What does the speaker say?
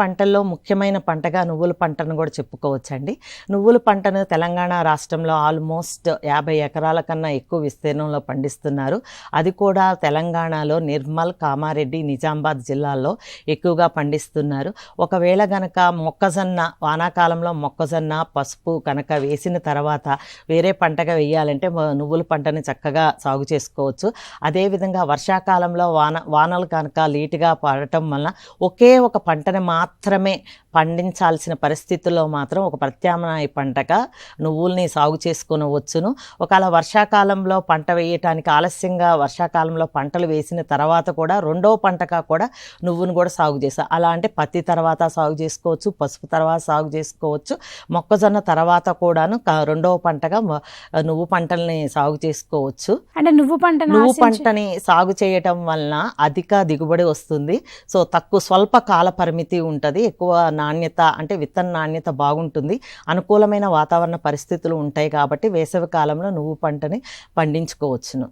పంటల్లో ముఖ్యమైన పంటగా నువ్వుల పంటను కూడా చెప్పుకోవచ్చండి. నువ్వుల పంటను తెలంగాణ రాష్ట్రంలో ఆల్మోస్ట్ 50 ఎకరాల కన్నా ఎక్కువ విస్తీర్ణంలో పండిస్తున్నారు. అది కూడా తెలంగాణలో నిర్మల్, కామారెడ్డి, నిజామాబాద్ జిల్లాల్లో ఎక్కువగా పండిస్తున్నారు. ఒకవేళ గనక మొక్కజొన్న వానాకాలంలో మొక్కజొన్న, పసుపు కనుక వేసిన తర్వాత వేరే పంటగా వేయాలంటే నువ్వుల పంటని చక్కగా సాగు చేసుకోవచ్చు. అదేవిధంగా వర్షాకాలంలో వానలు కనుక లేటుగా పడటం వలన ఒకే ఒక పంటని మాత్రమే పండించాల్సిన పరిస్థితుల్లో మాత్రం ఒక ప్రత్యామ్నాయ పంటగా నువ్వుల్ని సాగు చేసుకొనవచ్చును. ఒకవేళ వర్షాకాలంలో పంట వేయటానికి ఆలస్యంగా వర్షాకాలంలో పంటలు వేసిన తర్వాత కూడా రెండవ పంటగా కూడా నువ్వును కూడా సాగు చేస్తారు. అలా అంటే పత్తి తర్వాత సాగు చేసుకోవచ్చు, పసుపు తర్వాత సాగు చేసుకోవచ్చు, మొక్కజొన్న తర్వాత కూడాను రెండవ పంటగా నువ్వు పంటల్ని సాగు చేసుకోవచ్చు. అంటే నువ్వు పంటని సాగు చేయటం వలన అధిక దిగుబడి వస్తుంది. సో స్వల్ప కాల పరిమితి ఉంటుంది. ఎక్కువ నాణ్యత అంటే విత్తన నాణ్యత బాగుంటుంది. అనుకూలమైన వాతావరణ పరిస్థితులు ఉంటాయి కాబట్టి వేసవి కాలంలో నువ్వు పంటని పండించుకోవచ్చును.